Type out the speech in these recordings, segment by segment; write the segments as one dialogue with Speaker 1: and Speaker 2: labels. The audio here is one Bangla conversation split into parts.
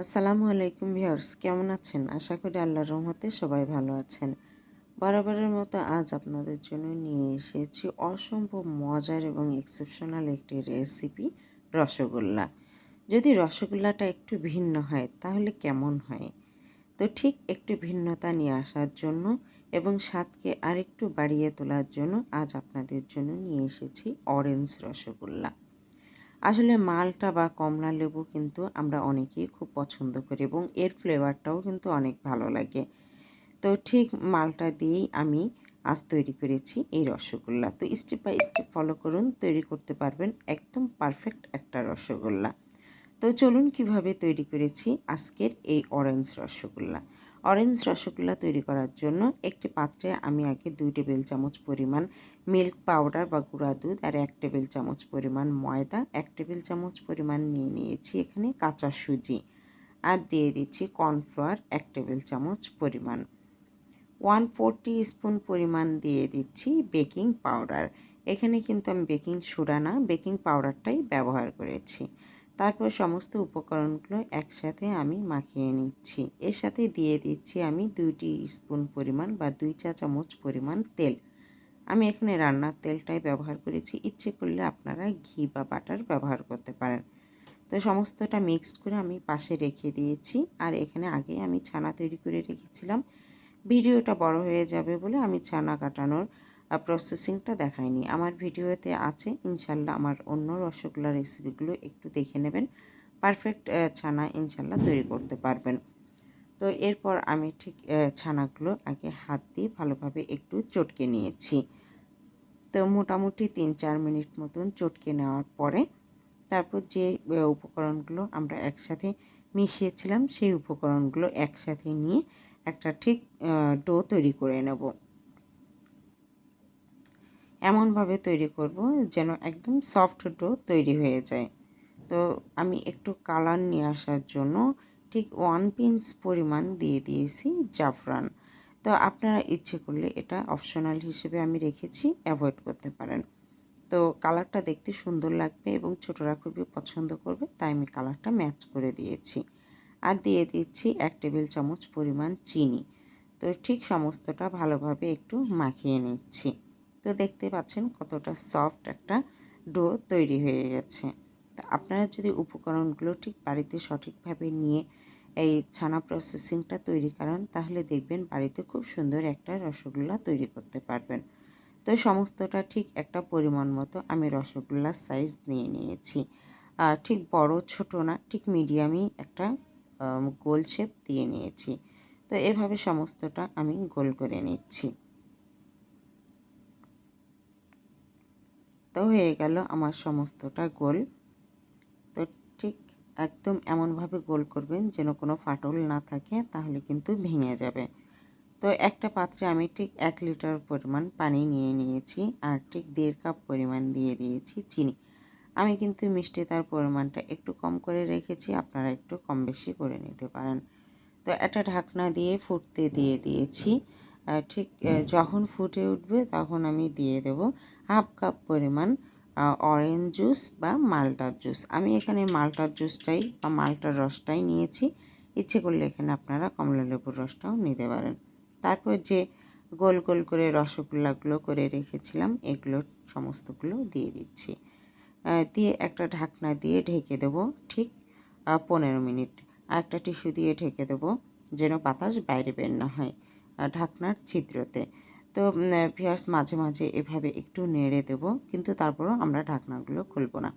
Speaker 1: আসসালামু আলাইকুম ভিউয়ার্স, কেমন আছেন? আশা করি আল্লাহর রহমতে সবাই ভালো আছেন। বরাবরের মতো আজ আপনাদের জন্য নিয়ে এসেছি অসম্ভব মজার এবং এক্সেপশনাল একটি রেসিপি, রসগোল্লা। যদি রসগোল্লাটা একটু ভিন্ন হয় তাহলে কেমন হয়? তো ঠিক একটু ভিন্নতা নিয়ে আসার জন্য এবং স্বাদকে আরেকটু বাড়িয়ে তোলার জন্য আজ আপনাদের জন্য নিয়ে এসেছি অরেঞ্জ রসগোল্লা। আসলে মালটা বা কমলা লেবু কিন্তু আমরা অনেকেই খুব পছন্দ করি এবং এর ফ্লেভারটাও কিন্তু অনেক ভালো লাগে। তো ঠিক মালটা দিয়েই আমি আজ তৈরি করেছি এই রসগোল্লা। তো স্টেপ বাই স্টেপ ফলো করুন, তৈরি করতে পারবেন একদম পারফেক্ট একটা রসগোল্লা। তো চলুন কিভাবে তৈরি করেছি আজকের এই অরেঞ্জ রসগোল্লা। অরেঞ্জ রসগোল্লা তৈরি করার জন্য একটি পাত্রে আমি আগে 2 টেবিল চামচ পরিমাণ মিল্ক পাউডার বা গুঁড়া দুধ আর 1 টেবিল চামচ পরিমাণ ময়দা, 1 টেবিল চামচ পরিমাণ নিয়ে নিয়েছি এখানে কাঁচা সুজি, আর দিয়ে দিচ্ছি কর্নফ্লাওয়ার 1 টেবিল চামচ পরিমাণ, 1/4 টিস্পুন পরিমাণ দিয়ে দিচ্ছি বেকিং পাউডার। এখানে কিন্তু আমি বেকিং সোডা না, বেকিং পাউডারটাই ব্যবহার করেছি। তারপর সমস্ত উপকরণগুলো একসাথে আমি মাখিয়ে নিচ্ছি। এর সাথে দিয়ে দিচ্ছি আমি 2 টিস্পুন পরিমাণ বা 2 চা চামচ পরিমাণ তেল। আমি এখানে রান্নার তেলটাই ব্যবহার করেছি, ইচ্ছে করলে আপনারা ঘি বা বাটার ব্যবহার করতে পারেন। তো সমস্তটা মিক্সড করে আমি পাশে রেখে দিয়েছি। আর এখানে আগে আমি ছানা তৈরি করে রেখেছিলাম। ভিডিওটা বড় হয়ে যাবে বলে আমি ছানা কাটানোর প্রসেসিংটা দেখাইনি। আমার ভিডিওতে আছে, ইনশাল্লাহ আমার অন্য রসগোল্লা রেসিপিগুলো একটু দেখে নেবেন। পারফেক্ট ছানা ইনশাল্লাহ তৈরি করতে পারবেন। তো এরপর আমি ঠিক ছানাগুলো আগে হাত দিয়ে ভালোভাবে একটু চটকে নিয়েছি। তো মোটামুটি 3-4 মিনিট মতন চটকে নেওয়ার পরে তারপর যে উপকরণগুলো আমরা একসাথে মিশিয়েছিলাম সেই উপকরণগুলো একসাথে নিয়ে একটা ঠিক ডো তৈরি করে নেব। এমনভাবে তৈরি করব যেন একদম সফট ডো তৈরি হয়ে যায়। তো আমি একটু কালার নিয়ে আসার জন্য ঠিক 1 পিঞ্চ পরিমাণ দিয়ে দিয়েছি জাফরান। তো আপনারা ইচ্ছে করলে এটা অপশনাল হিসেবে আমি রেখেছি, অ্যাভয়েড করতে পারেন। তো কালারটা দেখতে সুন্দর লাগবে এবং ছোটরা খুবই পছন্দ করবে, তাই আমি কালারটা ম্যাচ করে দিয়েছি। আর দিয়ে দিচ্ছি 1 টেবিল চামচ পরিমাণ চিনি। তো ঠিক সমস্তটা ভালোভাবে একটু মাখিয়ে নিচ্ছি। তো দেখতে পাচ্ছেন কতটা সফট একটা ডো তৈরি হয়ে গেছে। তো আপনারা যদি উপকরণগুলো ঠিক বাড়িতে সঠিকভাবে নিয়ে এই ছানা প্রসেসিংটা তৈরি করেন তাহলে দেখবেন বাড়িতে খুব সুন্দর একটা রসগোল্লা তৈরি করতে পারবেন। তো সমস্তটা ঠিক একটা পরিমাণ মতো আমি রসগোল্লার সাইজ নিয়ে নিয়েছি। ঠিক বড় ছোট না, ঠিক মিডিয়ামই একটা গোল শেপ দিয়ে নিয়েছি। তো এভাবে সমস্তটা আমি গোল করে নিচ্ছি। তো হয়ে গেল আমার সমস্তটা গোল। তো ঠিক একদম এমনভাবে গোল করবেন যেন কোনো ফাটল না থাকে, তাহলে কিন্তু ভেঙে যাবে। তো একটা পাত্রে আমি ঠিক 1 লিটার পরিমাণ পানি নিয়ে নিয়েছি আর ঠিক 1.5 কাপ পরিমাণ দিয়ে দিয়েছি চিনি। আমি কিন্তু মিষ্টিতার পরিমাণটা একটু কম করে রেখেছি, আপনারা একটু কম বেশি করে নিতে পারেন। তো একটা ঢাকনা দিয়ে ফুটতে দিয়ে দিয়েছি। ঠিক যখন ফুটে উঠবে তখন আমি দিয়ে দেব 1/2 কাপ পরিমাণ অরেঞ্জ জুস বা মাল্টার জুস। আমি এখানে মাল্টার জুসটাই বা মাল্টার রসটাই নিয়েছি, ইচ্ছে করলে এখানে আপনারা কমলা লেবুর রসটাও নিতে পারেন। তারপর যে গোল গোল করে রসগোল্লাগুলো করে রেখেছিলাম এগুলো সমস্তগুলো দিয়ে দিচ্ছি। দিয়ে একটা ঢাকনা দিয়ে ঢেকে দেব ঠিক 15 মিনিট। আর একটা টিস্যু দিয়ে ঢেকে দেব যেন বাতাস বাইরে বের না হয় ঢাকনার ছিদ্রতে। তো ভিউয়ার্স মাঝে মাঝে এভাবে একটু নেড়ে দেব, কিন্তু তারপরও আমরা ঢাকনাগুলো খুলব না।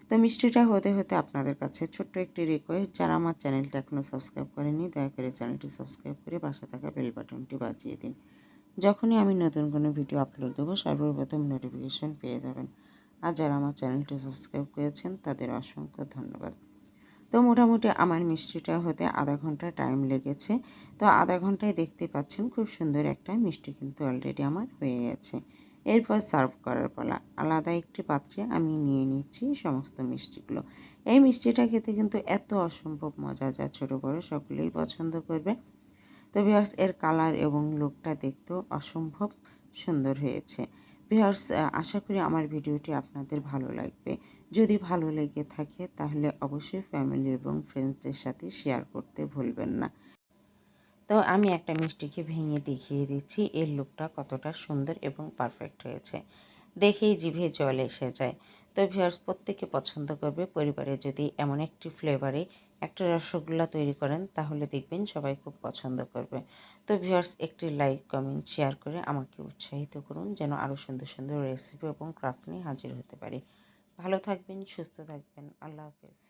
Speaker 1: তো মিষ্টিটা হতে হতে আপনাদের কাছে ছোট্ট একটি রিকোয়েস্ট, যারা আমার চ্যানেলটা এখনও সাবস্ক্রাইব করেনি দয়া করে চ্যানেলটি সাবস্ক্রাইব করে পাশে থাকা বেল বাটনটি বাজিয়ে দিন। যখনই আমি নতুন কোনো ভিডিও আপলোড দেবো সর্বপ্রথম নোটিফিকেশন পেয়ে যাবেন। আর যারা আমার চ্যানেলটি সাবস্ক্রাইব করেছেন তাদের অসংখ্য ধন্যবাদ। তো মোটামুটি আমার মিষ্টিটা হতে আধা ঘন্টা টাইম লেগেছে। তো আধা ঘন্টায় দেখতে পাচ্ছেন খুব সুন্দর একটা মিষ্টি কিন্তু অলরেডি আমার হয়ে গেছে। এরপর সার্ভ করার পালা। আলাদা একটি পাত্রে আমি নিয়ে নিচ্ছি সমস্ত মিষ্টিগুলো। এই মিষ্টিটা খেতে কিন্তু এত অসম্ভব মজা, যা ছোটো বড়ো সকলেই পছন্দ করবে। তো ভিউয়ার্স এর কালার এবং লুকটা দেখতেও অসম্ভব সুন্দর হয়েছে। ভিউয়ার্স, আশা করি আমার ভিডিওটি আপনাদের ভালো লাগবে। যদি ভালো লেগে থাকে তাহলে অবশ্যই ফ্যামিলি এবং ফ্রেন্ডসদের সাথে শেয়ার করতে ভুলবেন না। তো আমি একটা মিষ্টিকে ভেঙে দেখিয়ে দিচ্ছি এর লুকটা কতটা সুন্দর এবং পারফেক্ট হয়েছে। দেখেই জিভে জল এসে যায়। তো ভিউয়ার্স, প্রত্যেকে পছন্দ করবে। পরিবারে যদি এমন একটি ফ্লেভারে একটা রসগোল্লা তৈরি করেন তাহলে দেখবেন সবাই খুব পছন্দ করবে। তো ভিউয়ার্স, একটি লাইক, কমেন্ট, শেয়ার করে আমাকে উৎসাহিত করুন যেন আরও সুন্দর সুন্দর রেসিপি এবং ক্রাফট নিয়ে হাজির হতে পারি। ভালো থাকবেন, সুস্থ থাকবেন। আল্লাহ হাফেজ।